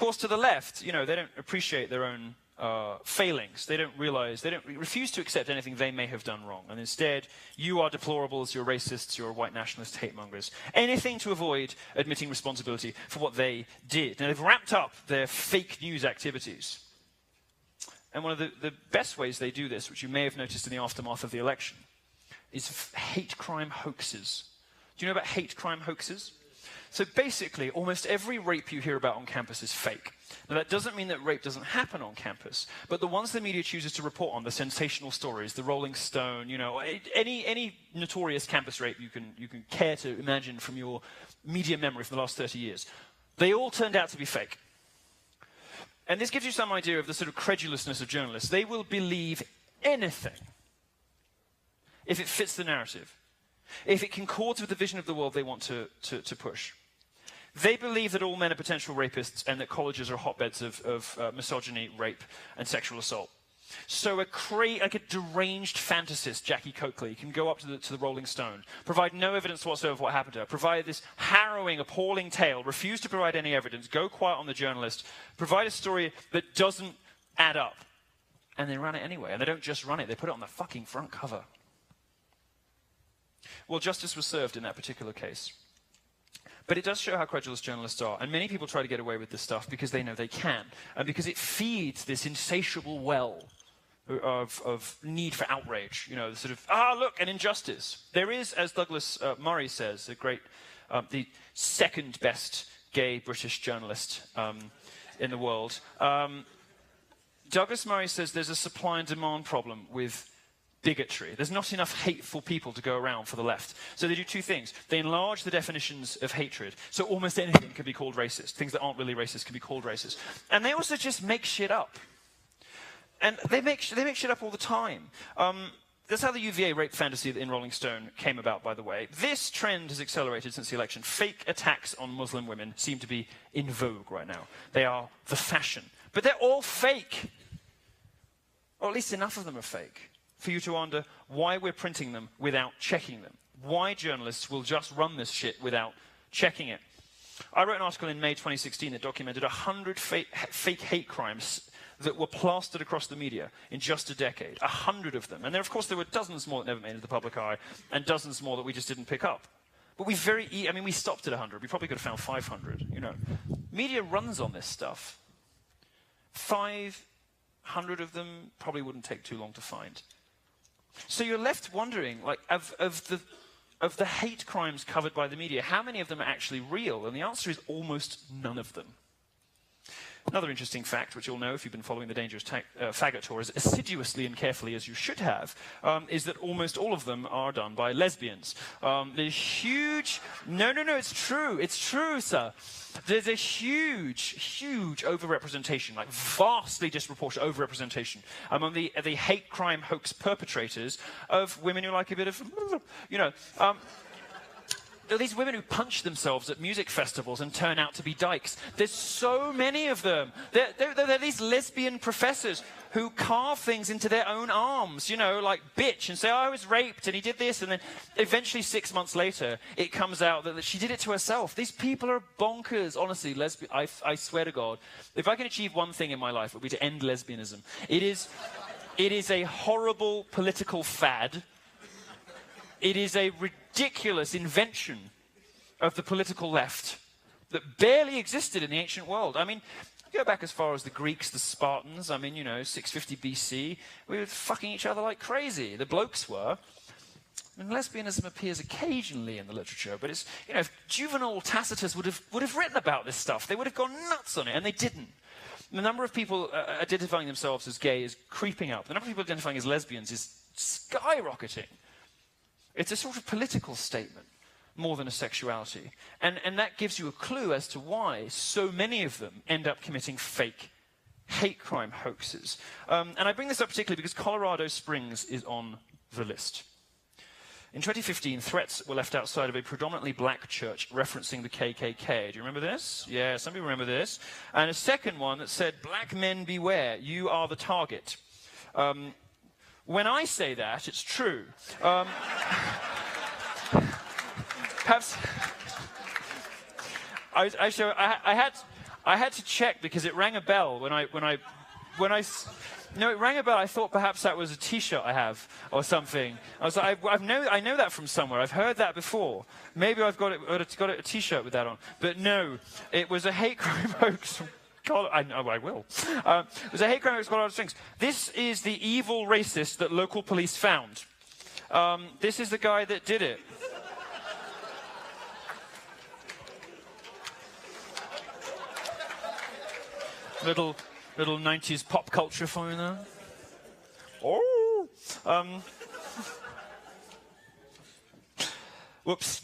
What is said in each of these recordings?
course, to the left, you know, they don't appreciate their own failings. They don't realize, they refuse to accept anything they may have done wrong. And instead, you are deplorables, you're racists, you're white nationalist hate mongers. Anything to avoid admitting responsibility for what they did. Now, they've ramped up their fake news activities. And one of the best ways they do this, which you may have noticed in the aftermath of the election, is hate crime hoaxes. Do you know about hate crime hoaxes? So basically, almost every rape you hear about on campus is fake. Now, that doesn't mean that rape doesn't happen on campus, but the ones the media chooses to report on, the sensational stories, the Rolling Stone, you know, any notorious campus rape you can care to imagine from your media memory from the last 30 years, they all turned out to be fake. And this gives you some idea of the sort of credulousness of journalists. They will believe anything if it fits the narrative, if it concords with the vision of the world they want to push. They believe that all men are potential rapists and that colleges are hotbeds of misogyny, rape, and sexual assault. So like a deranged fantasist, Jackie Coakley, can go up to the Rolling Stone, provide no evidence whatsoever of what happened to her, provide this harrowing, appalling tale, refuse to provide any evidence, go quiet on the journalist, provide a story that doesn't add up, and they run it anyway. And they don't just run it, they put it on the fucking front cover. Well, justice was served in that particular case. But it does show how credulous journalists are. And many people try to get away with this stuff because they know they can. And because it feeds this insatiable well of need for outrage. You know, the sort of, look, an injustice. There is, as Douglas Murray says, the second best gay British journalist in the world. Douglas Murray says there's a supply and demand problem with bigotry. There's not enough hateful people to go around for the left. So they do two things. They enlarge the definitions of hatred, so almost anything can be called racist. Things that aren't really racist can be called racist. And they also just make shit up. And they make shit up all the time. That's how the UVA rape fantasy in Rolling Stone came about, by the way. This trend has accelerated since the election. Fake attacks on Muslim women seem to be in vogue right now. They are the fashion. But they're all fake. Or at least enough of them are fake for you to wonder why we're printing them without checking them. Why journalists will just run this shit without checking it. I wrote an article in May 2016 that documented 100 fake hate crimes that were plastered across the media in just a decade. 100 of them. And there, of course, there were dozens more that never made it to the public eye, and dozens more that we just didn't pick up. But we stopped at 100. We probably could have found 500, you know. Media runs on this stuff. 500 of them probably wouldn't take too long to find. So you're left wondering, like, of the hate crimes covered by the media, how many of them are actually real? And the answer is almost none of them. Another interesting fact, which you'll know if you've been following the Dangerous Faggot Tour as assiduously and carefully as you should have, is that almost all of them are done by lesbians. There's huge... No, it's true, sir. There's a huge overrepresentation, like vastly disproportionate overrepresentation among the hate crime hoax perpetrators of women who like a bit of, you know... There are these women who punch themselves at music festivals and turn out to be dykes. There's so many of them. They're these lesbian professors who carve things into their own arms, you know, like bitch, and say, I was raped and he did this, and then eventually 6 months later, it comes out that she did it to herself. These people are bonkers, honestly. I swear to God, if I can achieve one thing in my life, it would be to end lesbianism. It is a horrible political fad. It is a ridiculous invention of the political left that barely existed in the ancient world. I mean, go back as far as the Greeks, the Spartans. I mean, you know, 650 BC. We were fucking each other like crazy. The blokes were. And lesbianism appears occasionally in the literature, but it's, you know, if juvenile Tacitus would have written about this stuff, they would have gone nuts on it, and they didn't. The number of people identifying themselves as gay is creeping up. The number of people identifying as lesbians is skyrocketing. It's a sort of political statement more than a sexuality. And that gives you a clue as to why so many of them end up committing fake hate crime hoaxes. And I bring this up particularly because Colorado Springs is on the list. In 2015, threats were left outside of a predominantly black church referencing the KKK. Do you remember this? Yeah, some people remember this. And a second one that said, "Black men beware, you are the target." When I say that, it's true. Perhaps I I had to check because it rang a bell no, it rang a bell. I thought perhaps that was a T-shirt I have or something. I was like, I know that from somewhere. I've heard that before. Maybe I've got a T-shirt with that on. But no, it was a hate crime hoax from I know I will. It was a hate crime hoax Colorado Springs. This is the evil racist that local police found. This is the guy that did it. Little 90s pop culture for you there. Oh! Whoops.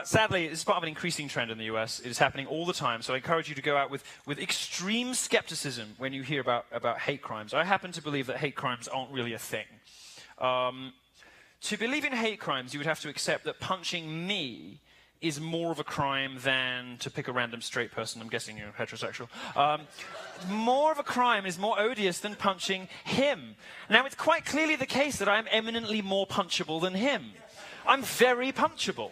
Sadly, this is part of an increasing trend in the US. It is happening all the time, so I encourage you to go out with extreme skepticism when you hear about hate crimes. I happen to believe that hate crimes aren't really a thing. To believe in hate crimes, you would have to accept that punching me is more of a crime than to pick a random straight person. I'm guessing you're heterosexual. More of a crime is more odious than punching him. Now, it's quite clearly the case that I'm eminently more punchable than him. I'm very punchable.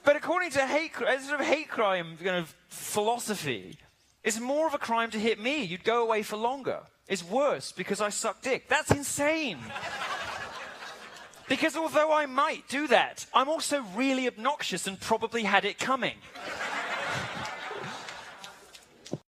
But according to hate crime kind of philosophy, it's more of a crime to hit me. You'd go away for longer. It's worse because I suck dick. That's insane. Because although I might do that, I'm also really obnoxious and probably had it coming.